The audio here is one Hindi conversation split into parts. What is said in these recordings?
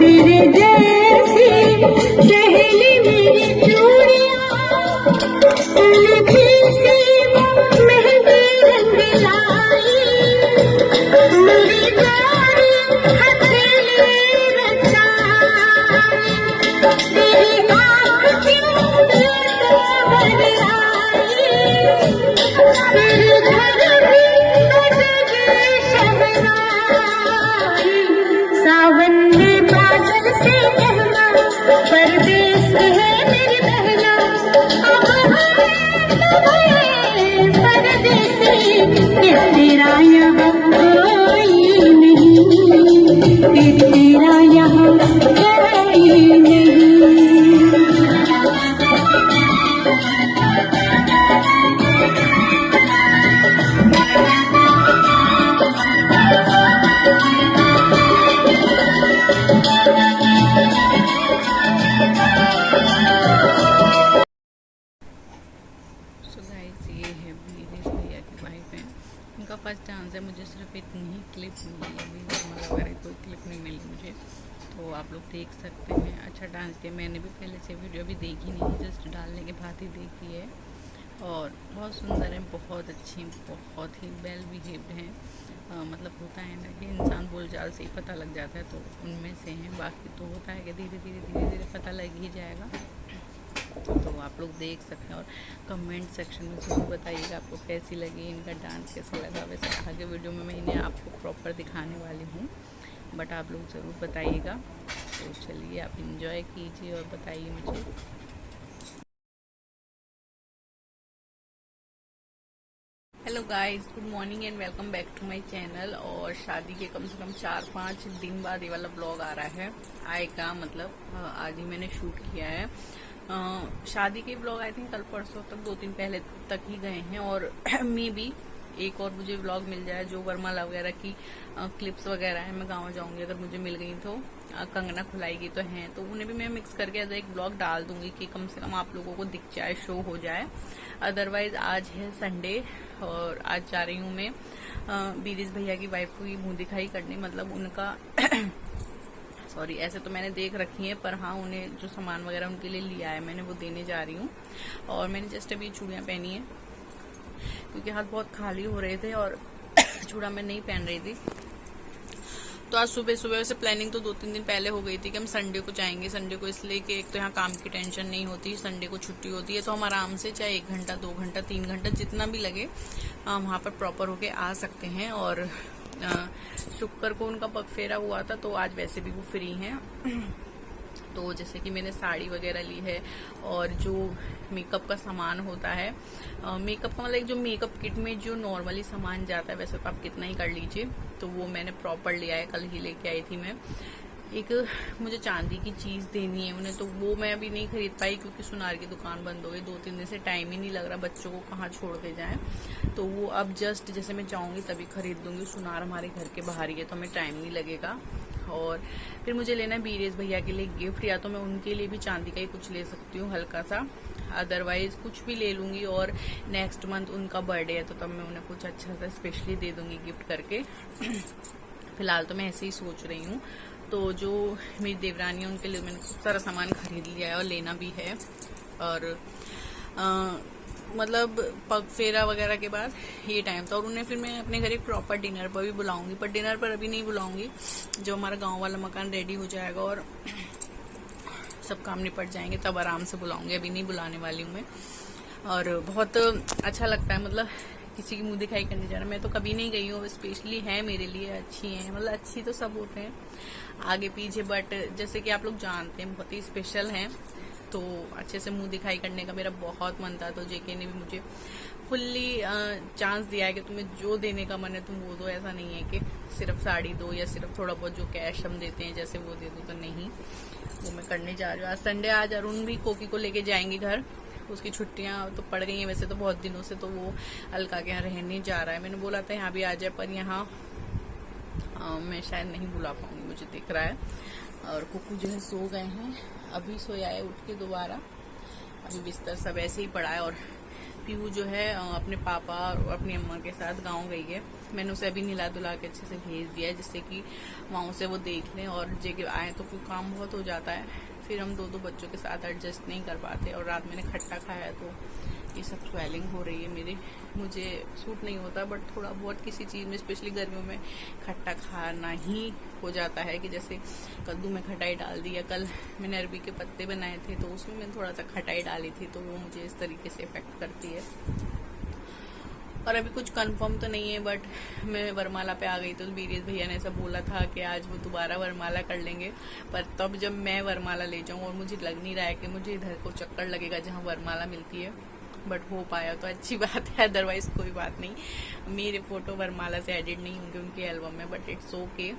तेरे जैसी सहेली मेरी चूड़ियां उनकी सी मेहंदी रंग लाई मेरी प्यारी हथेली रचाई तेरी आँख क्यों दिल को बनाई तेरे घर भी बजगी शहनाई सावन में बादल से कहना परदेस है मेरी बहना अब हमें परदेसी तेरा यहाँ कोई नहीं तेरा यहाँ कोई नहीं। सो गाइस, ये है वीरेश भैया की वाइफ है। उनका फर्स्ट डांस है। मुझे सिर्फ इतनी ही क्लिप मिली है, अभी वगैरह कोई क्लिप नहीं मिली मुझे, तो आप लोग देख सकते हैं। अच्छा डांस किया। मैंने भी पहले से वीडियो अभी देखी नहीं, जस्ट डालने के बाद ही देखी है। और बहुत सुंदर है, बहुत अच्छी, बहुत ही वेल बिहेव्ड हैं। मतलब होता है ना कि इंसान बोलचाल से ही पता लग जाता है, तो उनमें से हैं। बाकी तो होता है कि धीरे धीरे पता लग ही जाएगा। तो आप लोग देख सकते हैं और कमेंट सेक्शन में ज़रूर बताइएगा आपको कैसी लगी, इनका डांस कैसा लगा। वैसे आगे वीडियो में मैं इन्हें आपको प्रॉपर दिखाने वाली हूँ, बट आप लोग ज़रूर बताइएगा। तो चलिए आप इंजॉय कीजिए और बताइए मुझे। Hello guys, good morning and welcome back to my channel. और शादी के कम से कम 4-5 दिन बाद ये वाला ब्लॉग आ रहा है, आएगा मतलब आज ही मैंने शूट किया है। शादी के ब्लॉग आई थिंक कल परसों तक 2 दिन पहले तक ही गए हैं, और मे बी एक और मुझे ब्लॉग मिल जाए जो वरमाला वगैरह की क्लिप्स वगैरह है। मैं गाँव जाऊंगी, अगर मुझे मिल गई तो कंगना खुलाएगी तो हैं, तो उन्हें भी मैं मिक्स करके एज एक ब्लॉग डाल दूंगी कि कम से कम आप लोगों को दिख जाए, शो हो जाए। अदरवाइज आज है संडे और आज जा रही हूँ मैं वीरेश भैया की वाइफ को मुंह दिखाई करने, मतलब उनका सॉरी, ऐसे तो मैंने देख रखी है, पर हाँ उन्हें जो सामान वगैरह उनके लिए लिया है मैंने, वो देने जा रही हूँ। और मैंने जस्ट अभी चूड़ियाँ पहनी है क्योंकि हाथ बहुत खाली हो रहे थे और चूड़ा मैं नहीं पहन रही थी। तो आज सुबह वैसे प्लानिंग तो 2-3 दिन पहले हो गई थी कि हम संडे को जाएंगे। संडे को इसलिए कि एक तो यहाँ काम की टेंशन नहीं होती, संडे को छुट्टी होती है, तो हम आराम से चाहे 1 घंटा 2 घंटा 3 घंटा जितना भी लगे हम वहाँ पर प्रॉपर होके आ सकते हैं। और शुक्र को उनका पग फेरा हुआ था, तो आज वैसे भी वो फ्री हैं। तो जैसे कि मैंने साड़ी वगैरह ली है, और जो मेकअप का सामान होता है, मेकअप का मतलब जो मेकअप किट में जो नॉर्मली सामान जाता है वैसे तो आप कितना ही कर लीजिए, तो वो मैंने प्रॉपर लिया है। कल ही लेके आई थी मैं। एक मुझे चांदी की चीज देनी है उन्हें, तो वो मैं अभी नहीं खरीद पाई क्योंकि सुनार की दुकान बंद हो गई। 2-3 दिन से टाइम ही नहीं लग रहा, बच्चों को कहाँ छोड़ के जाएं। तो वो अब जस्ट जैसे मैं जाऊंगी तभी खरीद दूंगी। सुनार हमारे घर के बाहर ही है, तो हमें टाइम नहीं लगेगा। और फिर मुझे लेना है वीरेश भैया के लिए गिफ्ट, या तो मैं उनके लिए भी चांदी का ही कुछ ले सकती हूँ हल्का सा, अदरवाइज कुछ भी ले लूंगी। और नेक्स्ट मंथ उनका बर्थडे है, तो तब मैं उन्हें कुछ अच्छा सा स्पेशली दे दूंगी गिफ्ट करके। फिलहाल तो मैं ऐसे ही सोच रही हूँ। तो जो मेरी देवरानी है उनके लिए मैंने खूब सारा सामान खरीद लिया है और लेना भी है। और मतलब पग फेरा वगैरह के बाद ये टाइम था, और उन्हें फिर मैं अपने घर एक प्रॉपर डिनर पर भी बुलाऊंगी, पर डिनर पर अभी नहीं बुलाऊंगी। जो हमारा गांव वाला मकान रेडी हो जाएगा और सब काम निपट जाएंगे तब आराम से बुलाऊंगी, अभी नहीं बुलाने वाली हूँ मैं। और बहुत अच्छा लगता है, मतलब किसी की मुंह दिखाई करने जाना। मैं तो कभी नहीं गई हूँ, स्पेशली है मेरे लिए, अच्छी है, मतलब अच्छी तो सब होते हैं आगे पीछे, बट जैसे कि आप लोग जानते हैं बहुत ही स्पेशल हैं। तो अच्छे से मुंह दिखाई करने का मेरा बहुत मन था, तो जेके ने भी मुझे फुल्ली चांस दिया है कि तुम्हें जो देने का मन है तुम वो दो। ऐसा नहीं है कि सिर्फ साड़ी दो या सिर्फ थोड़ा बहुत जो कैश हम देते हैं जैसे वो दे दो, तो नहीं, वो मैं करने जा रही हूँ। आज संडे, आज अरुण भी कोकी को लेके जाएंगे घर, उसकी छुट्टियां तो पड़ गई हैं वैसे तो बहुत दिनों से, तो वो अलका के यहाँ रहने जा रहा है। मैंने बोला था यहाँ भी आ जाए, पर यहाँ मैं शायद नहीं बुला पाऊंगी, मुझे दिख रहा है। और कुकू जो है सो गए हैं, अभी सोया है उठ के दोबारा, अभी बिस्तर सब ऐसे ही पड़ा है। और पीहू जो है अपने पापा और अपनी अम्मा के साथ गांव गई है। मैंने उसे अभी नहला धुला के अच्छे से भेज दिया है, जिससे कि वहाँ से वो देख लें, और जगह आए तो कोई काम बहुत हो जाता है, फिर हम दो बच्चों के साथ एडजस्ट नहीं कर पाते। और रात मैंने खट्टा खाया तो ये सब स्वेलिंग हो रही है मेरी। मुझे सूट नहीं होता, बट थोड़ा बहुत किसी चीज़ में, स्पेशली गर्मियों में खट्टा खाना ही हो जाता है। कि जैसे कद्दू में खटाई डाल दी, या कल मैंने अरबी के पत्ते बनाए थे तो उसमें मैंने थोड़ा सा खटाई डाली थी, तो वो मुझे इस तरीके से इफेक्ट करती है। और अभी कुछ कंफर्म तो नहीं है, बट मैं वरमाला पे आ गई तो बीरेश भैया ने ऐसा बोला था कि आज वो दोबारा वरमाला कर लेंगे। पर तब जब मैं वरमाला ले जाऊँ, और मुझे लग नहीं रहा है कि मुझे इधर को चक्कर लगेगा जहाँ वरमाला मिलती है, बट हो पाया तो अच्छी बात है, अदरवाइज कोई बात नहीं। मेरे फोटो वरमाला से एडिट नहीं होंगे उनके एल्बम में, बट इट्स ओके।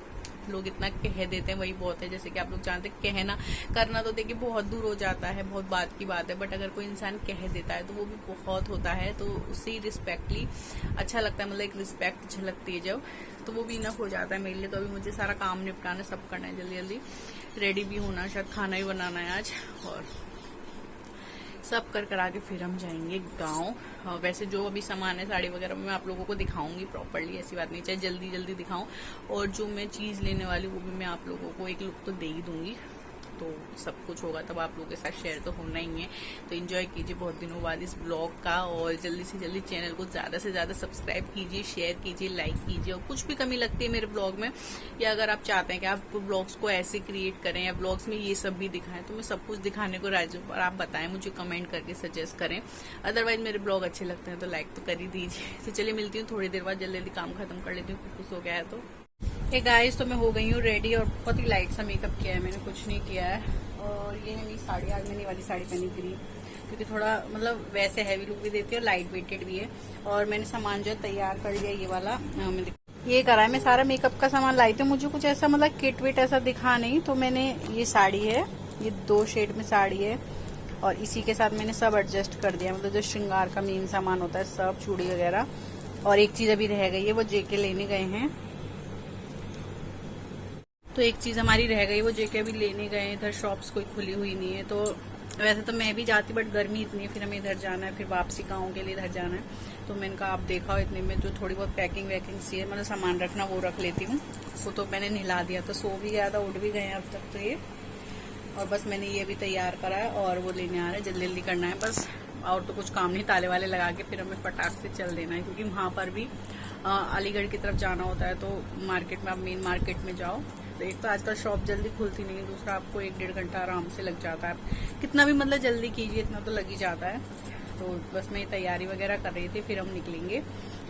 लोग इतना कह देते हैं वही बहुत है। जैसे कि आप लोग जानते हैं, कहना करना तो देखिए बहुत दूर हो जाता है, बहुत बात की बात है, बट अगर कोई इंसान कह देता है तो वो भी बहुत होता है। तो उससे रिस्पेक्टली अच्छा लगता है, मतलब एक रिस्पेक्ट झलकती है जब, तो वो भी इनफ हो जाता है मेरे लिए। तो अभी मुझे सारा काम निपटाना, सब करना है जल्दी जल्दी, रेडी भी होना, शायद खाना ही बनाना है आज, और सब कर करा के फिर हम जाएंगे गांव। वैसे जो अभी सामान है साड़ी वगैरह मैं आप लोगों को दिखाऊंगी प्रॉपर्ली, ऐसी बात नहीं, चाहे जल्दी जल्दी दिखाऊं। और जो मैं चीज़ लेने वाली वो भी मैं आप लोगों को एक लुक तो दे ही दूंगी। तो सब कुछ होगा तब आप लोगों के साथ शेयर तो होना ही है। तो एंजॉय कीजिए बहुत दिनों बाद इस ब्लॉग का, और जल्दी से जल्दी चैनल को ज़्यादा से ज़्यादा सब्सक्राइब कीजिए, शेयर कीजिए, लाइक कीजिए। और कुछ भी कमी लगती है मेरे ब्लॉग में, या अगर आप चाहते हैं कि आप ब्लॉग्स को ऐसे क्रिएट करें या ब्लॉग्स में ये सब भी दिखाएं, तो मैं सब कुछ दिखाने को राजी हूं। और आप बताएं, मुझे कमेंट करके सजेस्ट करें। अदरवाइज मेरे ब्लॉग अच्छे लगते हैं तो लाइक तो कर ही दीजिए। तो चलिए मिलती हूँ थोड़ी देर बाद, जल्दी जल्दी काम खत्म कर लेती हूँ, कुछ हो गया है तो। गाइस, तो मैं हो गई हूँ रेडी, और बहुत ही लाइट सा मेकअप किया है मैंने, कुछ नहीं किया है। और ये है मेरी साड़ी, आज मैंने वाली साड़ी पहनी थी क्योंकि थोड़ा मतलब वैसे हैवी लुक भी देती है और लाइट वेटेड भी है। और मैंने सामान जो है तैयार कर लिया, ये वाला ये करा है। मैं सारा मेकअप का सामान लाई थी, मुझे कुछ ऐसा मतलब किट विट ऐसा दिखा नहीं, तो मैंने ये साड़ी है, ये 2 शेड में साड़ी है, और इसी के साथ मैंने सब एडजस्ट कर दिया। मतलब जो श्रृंगार का मेन सामान होता है, सब चूड़ी वगैरह। और एक चीज अभी रह गई है, वो जेके लेने गए हैं, तो एक चीज हमारी रह गई, वो जेके अभी लेने गए हैं। इधर शॉप्स कोई खुली हुई नहीं है, तो वैसे तो मैं भी जाती, बट गर्मी इतनी है, फिर हमें इधर जाना है, फिर वापसी गाँव के लिए इधर जाना है। तो मैंने कहा आप देखा हो, इतने में जो थोड़ी बहुत पैकिंग वैकिंग सी है, मतलब सामान रखना वो रख लेती हूँ। वो तो मैंने नहला दिया, तो सो भी गया था, उठ भी गए अब तक तो ये। और बस मैंने ये भी तैयार करा है, और वो लेने आ रहे हैं, जल्दी जल्दी करना है बस। और तो कुछ काम नहीं, ताले वाले लगा के फिर हमें फटाक से चल देना है, क्योंकि वहाँ पर भी अलीगढ़ की तरफ जाना होता है। तो मार्केट में, आप मेन मार्केट में जाओ तो एक तो आजकल शॉप जल्दी खुलती नहीं है, दूसरा आपको 1-1.5 घंटा आराम से लग जाता है। कितना भी मतलब जल्दी कीजिए, इतना तो लग ही जाता है। तो बस मैं तैयारी वगैरह कर रही थी, फिर हम निकलेंगे।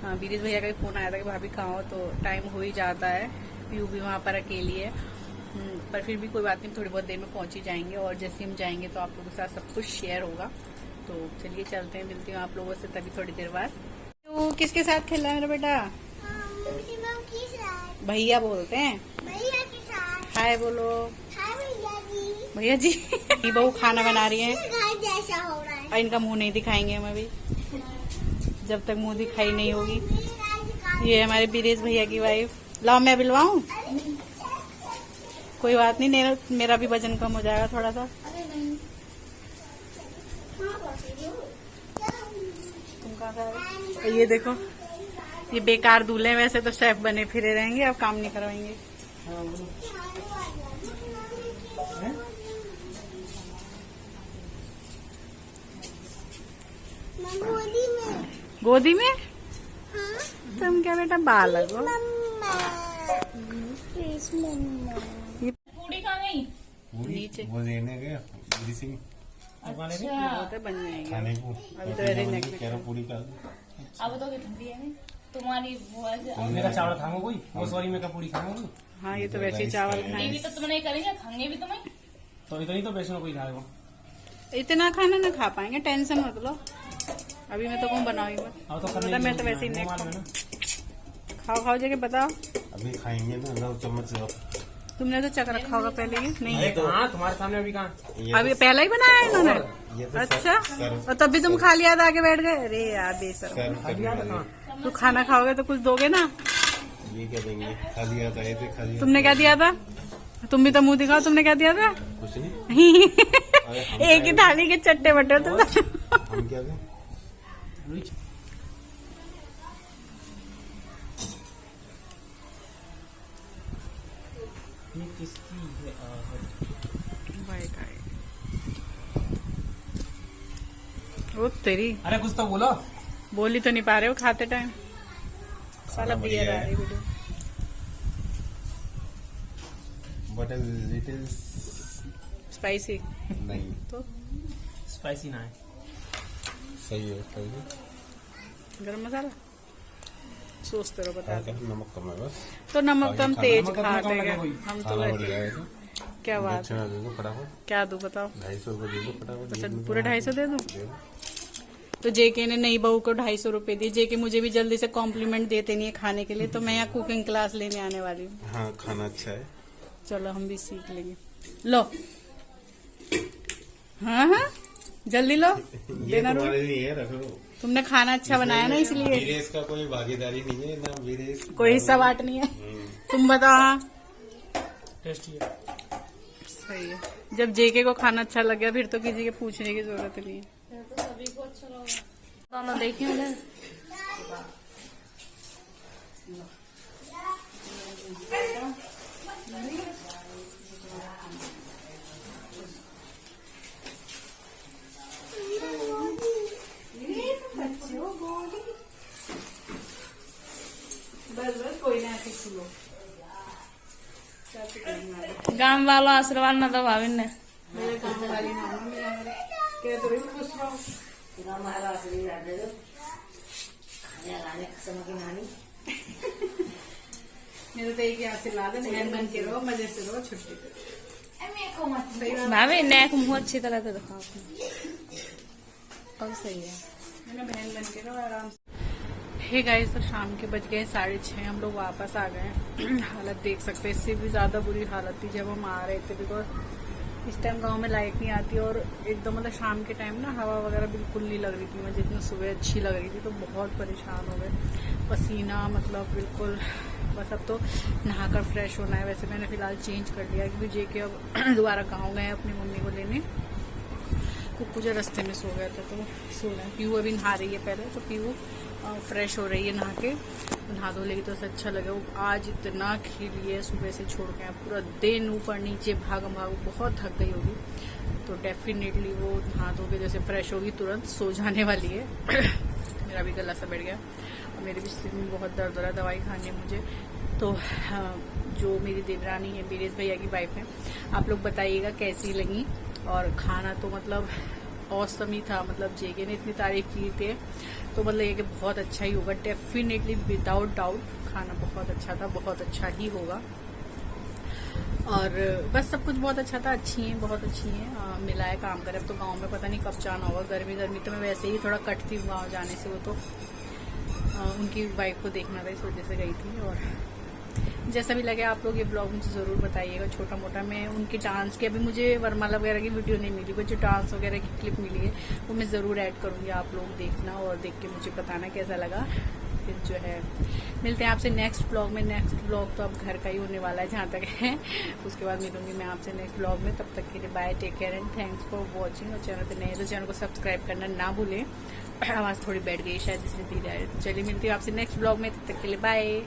बीरेश भैया का फोन आया था कि भाभी कहाँ हो, तो टाइम हो ही जाता है, पीयू भी वहाँ पर अकेली है। पर फिर भी कोई बात नहीं, थोड़ी बहुत देर में पहुंच ही जाएंगे। और जैसे हम जाएंगे तो आप लोगों के साथ सब कुछ शेयर होगा। तो चलिए चलते हैं, मिलती हूँ आप लोगों से तभी थोड़ी देर बाद। तो किसके साथ खेल रहा है मेरा बेटा? भैया बोलते हैं, भैया के साथ। हाय बोलो। हाय भैया जी। भैया जी। ये बहू खाना बना रही है, घर जैसा हो रहा है। और इनका मुंह नहीं दिखाएंगे हम अभी, जब तक मुंह दिखाई नहीं होगी। ये हमारे बीरेश भैया की वाइफ। लाओ मैं बिलवाऊं? कोई बात नहीं, मेरा भी वजन कम हो जाएगा थोड़ा सा। तुम कहाँ जा? ये देखो, ये बेकार दूल्हे हैं, वैसे तो शेफ बने फिरे रहेंगे, अब काम नहीं करवाएंगे। गोदी में। गोदी में? हाँ? तुम क्या बेटा बालक हो? ये पूरी कहाँ गई? नीचे वो लेने गए सिंह अच्छा, बन जाएंगे खाने को। अभी तो अरे नेक कह रहा पूरी का अब तो ठंडी है तुम्हारी वो है। मेरा चावल खाऊंगा कोई, वो सॉरी मैं पूरी खाऊंगा। हाँ, ये तो वैसे ही चावल ये खाएंगे। भी तो तुमने करेंगे, खाएंगे भी तुम्हें। तो इतनी तो वैष्णो कोई खाएगा। इतना खाना ना खा पाएंगे, टेंशन मत लो। अभी मैं तो कौन बनाऊंगी, अब तो मतलब मैं तो वैसे ही नहीं खाओ खाओ जगह बताओ। अभी खाएंगे ना 9 चम्मच। तुमने तो चक रखा होगा पहले ही, नहीं है? हाँ, तुम्हारे सामने अभी कहाँ? अभी पहला ही बनाया है इन्होंने? ये तो अच्छा, सर्व और तब भी तुम खा लिया था, आगे बैठ गए? अरे यार बेसर, सर्व करने वाले। तू खाना खाओगे तो कुछ दोगे ना? ये क्या देंगे? खा लिया था, ऐसे खा लिया। तुमने क्या दिया था? तुम भी तो मुंह दिखाओ, तुमने क्या दिया था? कुछ नहीं। एक ही थाली के चट्टे बटे तो। हम क्या दें? रुचि ये किसकी है भाई का है। ओ तेरी अरे कुछ तो बोलो। बोली तो नहीं पा रहे हो खाते टाइम। साला बढ़िया बियर आ है। रही video. But it is spicy नहीं तो स्पाइसी ना है। सही है, सही है। गरम मसाला सोचते रहो बता हल्का सा नमक कम है बस। तो नमक तो हम खाना- तेज नमक अपने खाते कम लगे हैं कोई। हम तो खाना बढ़ वैसे जाएगा। क्या बात दक्षिणा दे दो फटाफट। क्या दूं बताओ 250 रुपये दे दो फटाफट। अच्छा एक मिनट पूरे में 250 दे दूं दे दो। तो जेके ने नई बहू को 250 रुपए दिए जेके मुझे भी जल्दी से कॉम्प्लीमेंट देते नहीं है खाने के लिए तो मैं यहाँ कुकिंग क्लास लेने आने वाली हूँ हाँ खाना अच्छा है। चलो हम भी सीख लेंगे लो हाँ हाँ जल्दी लो ये देना रो तुम्हारे लिए है, रख लो। तुमने खाना अच्छा बनाया ना इसलिए वीरेश का कोई भागीदारी नहीं है ना। वीरेश कोई हिस्सा बांटनी है तुम बताओ हाँ टेस्टी है। सही है जब जेके को खाना अच्छा लग गया फिर तो किसी के पूछने की जरूरत नहीं है तो सभी को अच्छा लगा। दोनों देखिए उन्हें। बस बस कोई ना ऐसे सुनो गांव वालों आशीर्वाद न दो भाभी ने। मेरे काम वाली मामा मेरा क्या तो खुश रहो मेरे तो एक आशीर्वाद है नहर बन के रहो मजे से रहो छुट्टी पे भाभी नेक मुंह अच्छी तरह से दिखाओ अपने। अब सही है। मैंने बहन बन के रहो आराम से हे गाइस तो शाम के बज गए 6:30 हम लोग वापस आ गए हालत देख सकते हैं इससे भी ज्यादा बुरी हालत थी जब हम आ रहे थे बिकॉज इस टाइम गांव में लाइट नहीं आती और एकदम मतलब शाम के टाइम ना हवा वगैरह बिल्कुल नहीं लग रही थी मुझे जितनी सुबह अच्छी लग रही थी तो बहुत परेशान हो गए पसीना मतलब बिल्कुल बस अब तो नहाकर फ्रेश होना है वैसे मैंने फिलहाल चेंज कर लिया क्योंकि जेके अब दोबारा गाँव गए अपनी मम्मी को लेने कुकू जो रास्ते में सो गया था तो सो रहा है पीयू अभी नहा रही है पहले तो पीयू फ्रेश हो रही है नहा के नहा धो लेगी तो उसे अच्छा लगे वो आज इतना खेली है सुबह से छोड़ के पूरा दिन ऊपर नीचे भागम बहुत थक गई होगी तो डेफिनेटली वो नहा धो के जैसे फ्रेश होगी तुरंत सो जाने वाली है मेरा भी गला सा बैठ गया और मेरे भी सिर में बहुत दर्द हो रहा है दवाई खानी है मुझे तो जो मेरी देवरानी है वीरेश भैया की वाइफ है आप लोग बताइएगा कैसी लगी और खाना तो मतलब औसम ही था मतलब जेके ने इतनी तारीफ की थी तो मतलब ये कि बहुत अच्छा ही होगा डेफिनेटली विदाउट डाउट खाना बहुत अच्छा था बहुत अच्छा ही होगा और बस सब कुछ बहुत अच्छा था अच्छी हैं बहुत अच्छी हैं मिला है काम करे अब तो गांव में पता नहीं कब जाना होगा गर्मी तो मैं वैसे ही थोड़ा कटती हूँ गाँव जाने से वो तो उनकी वाइफ को देखना था इस वजह से गई थी और जैसा भी लगे आप लोग ये ब्लॉग मुझे ज़रूर बताइएगा छोटा मोटा मैं उनकी डांस की अभी मुझे वरमाला वगैरह की वीडियो नहीं मिली वो जो डांस वगैरह की क्लिप मिली है वो मैं ज़रूर ऐड करूँगी आप लोग देखना और देख के मुझे बताना कैसा लगा फिर जो है मिलते हैं आपसे नेक्स्ट ब्लॉग तो अब घर का ही होने वाला है जहाँ तक है उसके बाद मिलूंगी मैं आपसे नेक्स्ट ब्लॉग में तब तक के लिए bye take care and thanks for watching और चैनल पे नए तो चैनल को सब्सक्राइब करना ना भूलें आवाज़ थोड़ी बैठ गई शायद इसलिए धीरे आ रही है तो चलिए मिलती हूँ आपसे नेक्स्ट ब्लॉग में तब तक के लिए बाय।